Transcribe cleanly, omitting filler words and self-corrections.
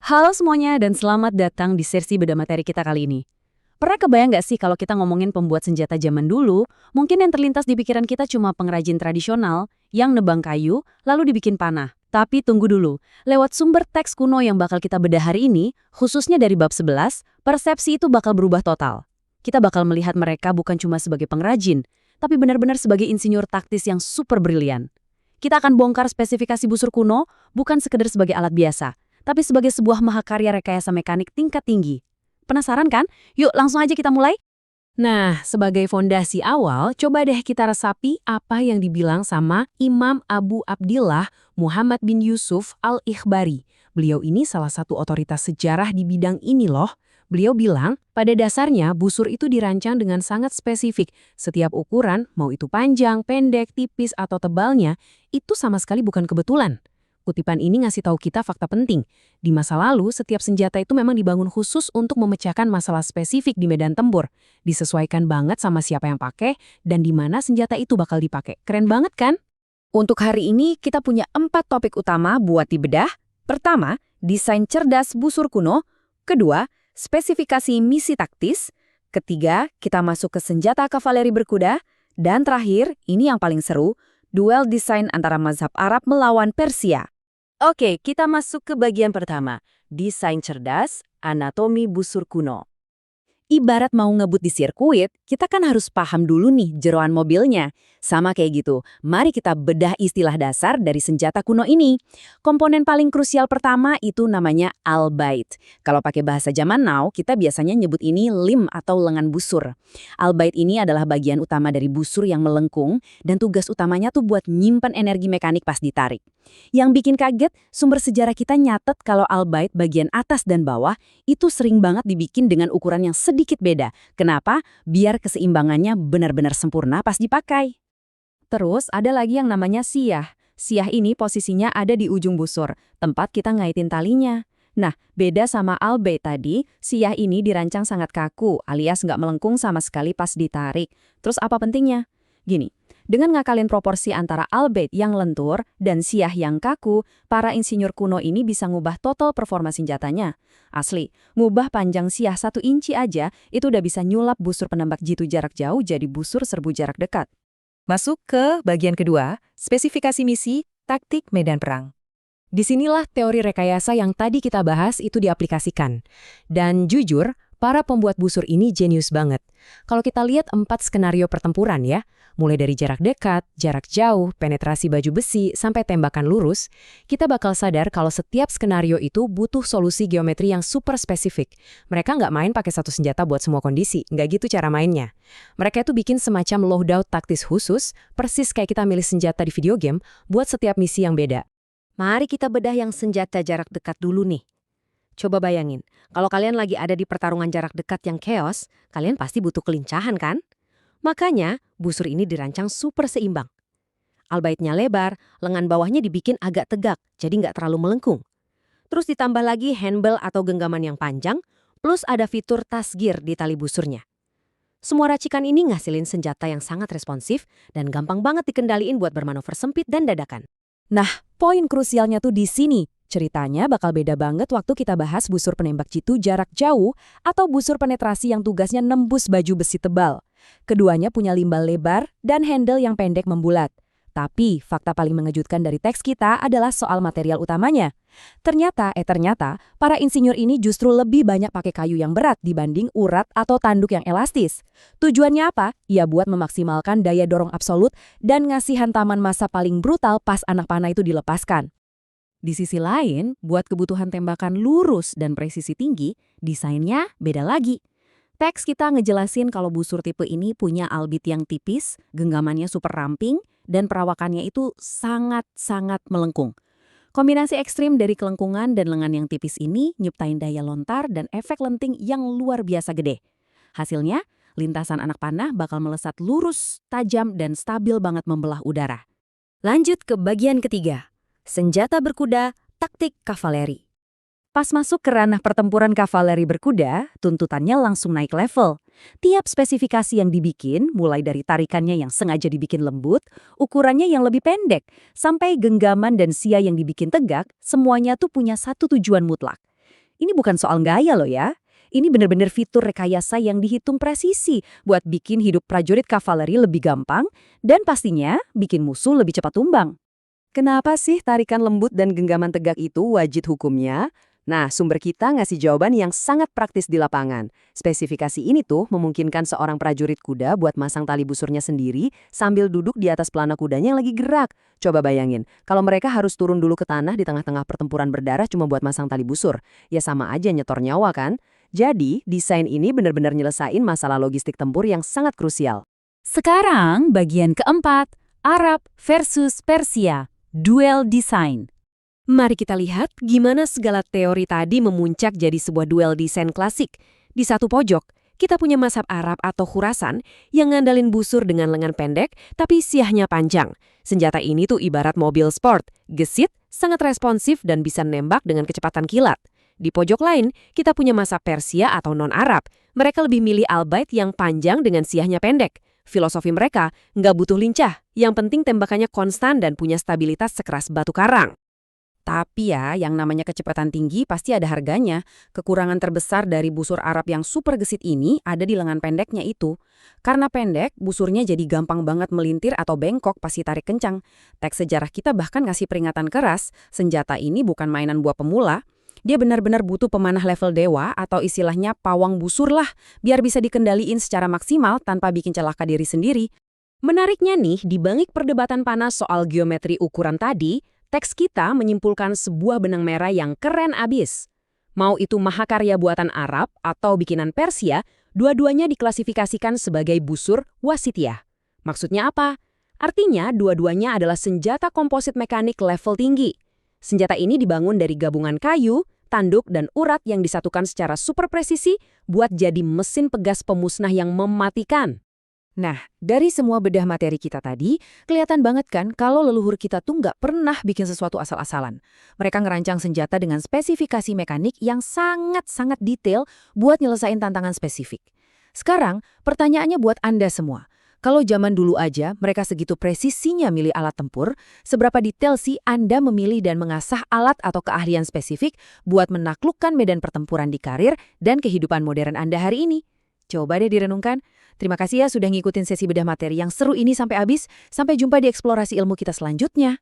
Halo semuanya dan selamat datang di sesi beda materi kita kali ini. Pernah kebayang nggak sih kalau kita ngomongin pembuat senjata zaman dulu, mungkin yang terlintas di pikiran kita cuma pengrajin tradisional yang nebang kayu lalu dibikin panah. Tapi tunggu dulu, lewat sumber teks kuno yang bakal kita bedah hari ini, khususnya dari bab 11, persepsi itu bakal berubah total. Kita bakal melihat mereka bukan cuma sebagai pengrajin, tapi benar-benar sebagai insinyur taktis yang super brilian. Kita akan bongkar spesifikasi busur kuno bukan sekedar sebagai alat biasa, tapi sebagai sebuah mahakarya rekayasa mekanik tingkat tinggi. Penasaran kan? Yuk langsung aja kita mulai. Nah, sebagai fondasi awal, coba deh kita resapi apa yang dibilang sama Imam Abu Abdillah Muhammad bin Yusuf al-Ikhbari. Beliau ini salah satu otoritas sejarah di bidang ini loh. Beliau bilang, pada dasarnya busur itu dirancang dengan sangat spesifik. Setiap ukuran, mau itu panjang, pendek, tipis, atau tebalnya, itu sama sekali bukan kebetulan. Kutipan ini ngasih tahu kita fakta penting. Di masa lalu, setiap senjata itu memang dibangun khusus untuk memecahkan masalah spesifik di medan tempur. Disesuaikan banget sama siapa yang pakai dan di mana senjata itu bakal dipakai. Keren banget kan? Untuk hari ini, kita punya 4 topik utama buat dibedah. Pertama, desain cerdas busur kuno. Kedua, spesifikasi misi taktis. Ketiga, kita masuk ke senjata kavaleri berkuda. Dan terakhir, ini yang paling seru, duel desain antara mazhab Arab melawan Persia. Oke, kita masuk ke bagian pertama, desain cerdas, anatomi busur kuno. Ibarat mau ngebut di sirkuit, kita kan harus paham dulu nih jeroan mobilnya. Sama kayak gitu, mari kita bedah istilah dasar dari senjata kuno ini. Komponen paling krusial pertama itu namanya albait. Kalau pakai bahasa zaman now, kita biasanya nyebut ini lim atau lengan busur. Albait ini adalah bagian utama dari busur yang melengkung, dan tugas utamanya tuh buat nyimpen energi mekanik pas ditarik. Yang bikin kaget, sumber sejarah kita nyatet kalau albait bagian atas dan bawah itu sering banget dibikin dengan ukuran yang sedikit beda. Kenapa? Biar keseimbangannya benar-benar sempurna pas dipakai. Terus ada lagi yang namanya siah. Siah ini posisinya ada di ujung busur, tempat kita ngaitin talinya. Nah, beda sama albait tadi, siah ini dirancang sangat kaku, alias nggak melengkung sama sekali pas ditarik. Terus apa pentingnya? Gini, dengan ngakalin proporsi antara albait yang lentur dan siah yang kaku, para insinyur kuno ini bisa ngubah total performa senjatanya. Asli, ngubah panjang siah 1 inci aja, itu udah bisa nyulap busur penembak jitu jarak jauh jadi busur serbu jarak dekat. Masuk ke bagian kedua, spesifikasi misi, taktik medan perang. Disinilah teori rekayasa yang tadi kita bahas itu diaplikasikan. Dan jujur, para pembuat busur ini jenius banget. Kalau kita lihat 4 skenario pertempuran ya, mulai dari jarak dekat, jarak jauh, penetrasi baju besi, sampai tembakan lurus, kita bakal sadar kalau setiap skenario itu butuh solusi geometri yang super spesifik. Mereka nggak main pakai satu senjata buat semua kondisi, nggak gitu cara mainnya. Mereka itu bikin semacam loadout taktis khusus, persis kayak kita milih senjata di video game, buat setiap misi yang beda. Mari kita bedah yang senjata jarak dekat dulu nih. Coba bayangin, kalau kalian lagi ada di pertarungan jarak dekat yang chaos, kalian pasti butuh kelincahan kan? Makanya, busur ini dirancang super seimbang. Albaitnya lebar, lengan bawahnya dibikin agak tegak, jadi nggak terlalu melengkung. Terus ditambah lagi handle atau genggaman yang panjang, plus ada fitur tasgir di tali busurnya. Semua racikan ini ngasilin senjata yang sangat responsif dan gampang banget dikendaliin buat bermanuver sempit dan dadakan. Nah, poin krusialnya tuh di sini. Ceritanya bakal beda banget waktu kita bahas busur penembak jitu jarak jauh atau busur penetrasi yang tugasnya nembus baju besi tebal. Keduanya punya limbal lebar dan handle yang pendek membulat. Tapi fakta paling mengejutkan dari teks kita adalah soal material utamanya. Ternyata, para insinyur ini justru lebih banyak pakai kayu yang berat dibanding urat atau tanduk yang elastis. Tujuannya apa? Ya buat memaksimalkan daya dorong absolut dan ngasih hantaman massa paling brutal pas anak panah itu dilepaskan. Di sisi lain, buat kebutuhan tembakan lurus dan presisi tinggi, desainnya beda lagi. Teks kita ngejelasin kalau busur tipe ini punya albit yang tipis, genggamannya super ramping, dan perawakannya itu sangat-sangat melengkung. Kombinasi ekstrim dari kelengkungan dan lengan yang tipis ini nyiptain daya lontar dan efek lenting yang luar biasa gede. Hasilnya, lintasan anak panah bakal melesat lurus, tajam, dan stabil banget membelah udara. Lanjut ke bagian ketiga. Senjata berkuda, taktik kavaleri. Pas masuk ke ranah pertempuran kavaleri berkuda, tuntutannya langsung naik level. Tiap spesifikasi yang dibikin, mulai dari tarikannya yang sengaja dibikin lembut, ukurannya yang lebih pendek, sampai genggaman dan sia yang dibikin tegak, semuanya tuh punya satu tujuan mutlak. Ini bukan soal gaya loh ya. Ini benar-benar fitur rekayasa yang dihitung presisi buat bikin hidup prajurit kavaleri lebih gampang dan pastinya bikin musuh lebih cepat tumbang. Kenapa sih tarikan lembut dan genggaman tegak itu wajib hukumnya? Nah, sumber kita ngasih jawaban yang sangat praktis di lapangan. Spesifikasi ini tuh memungkinkan seorang prajurit kuda buat masang tali busurnya sendiri sambil duduk di atas pelana kudanya yang lagi gerak. Coba bayangin, kalau mereka harus turun dulu ke tanah di tengah-tengah pertempuran berdarah cuma buat masang tali busur. Ya sama aja nyetor nyawa kan? Jadi, desain ini benar-benar nyelesain masalah logistik tempur yang sangat krusial. Sekarang bagian keempat, Arab versus Persia, duel desain. Mari kita lihat gimana segala teori tadi memuncak jadi sebuah duel desain klasik. Di satu pojok, kita punya mazhab Arab atau Khurasan yang ngandalin busur dengan lengan pendek tapi siahnya panjang. Senjata ini tuh ibarat mobil sport, gesit, sangat responsif dan bisa nembak dengan kecepatan kilat. Di pojok lain, kita punya mazhab Persia atau non-Arab. Mereka lebih milih al-bait yang panjang dengan siahnya pendek. Filosofi mereka nggak butuh lincah, yang penting tembakannya konstan dan punya stabilitas sekeras batu karang. Tapi ya, yang namanya kecepatan tinggi pasti ada harganya. Kekurangan terbesar dari busur Arab yang super gesit ini ada di lengan pendeknya itu. Karena pendek, busurnya jadi gampang banget melintir atau bengkok pas ditarik kencang. Teks sejarah kita bahkan ngasih peringatan keras, senjata ini bukan mainan buat pemula. Dia benar-benar butuh pemanah level dewa atau istilahnya pawang busur lah, biar bisa dikendaliin secara maksimal tanpa bikin celaka diri sendiri. Menariknya nih, di balik perdebatan panas soal geometri ukuran tadi, teks kita menyimpulkan sebuah benang merah yang keren abis. Mau itu mahakarya buatan Arab atau bikinan Persia, dua-duanya diklasifikasikan sebagai busur wasitiyah. Maksudnya apa? Artinya dua-duanya adalah senjata komposit mekanik level tinggi. Senjata ini dibangun dari gabungan kayu, tanduk, dan urat yang disatukan secara super presisi buat jadi mesin pegas pemusnah yang mematikan. Nah, dari semua bedah materi kita tadi, kelihatan banget kan kalau leluhur kita tuh nggak pernah bikin sesuatu asal-asalan. Mereka ngerancang senjata dengan spesifikasi mekanik yang sangat-sangat detail buat nyelesain tantangan spesifik. Sekarang, pertanyaannya buat Anda semua. Kalau zaman dulu aja mereka segitu presisinya milih alat tempur, seberapa detail sih Anda memilih dan mengasah alat atau keahlian spesifik buat menaklukkan medan pertempuran di karir dan kehidupan modern Anda hari ini? Coba deh direnungkan. Terima kasih ya sudah ngikutin sesi bedah materi yang seru ini sampai habis. Sampai jumpa di eksplorasi ilmu kita selanjutnya.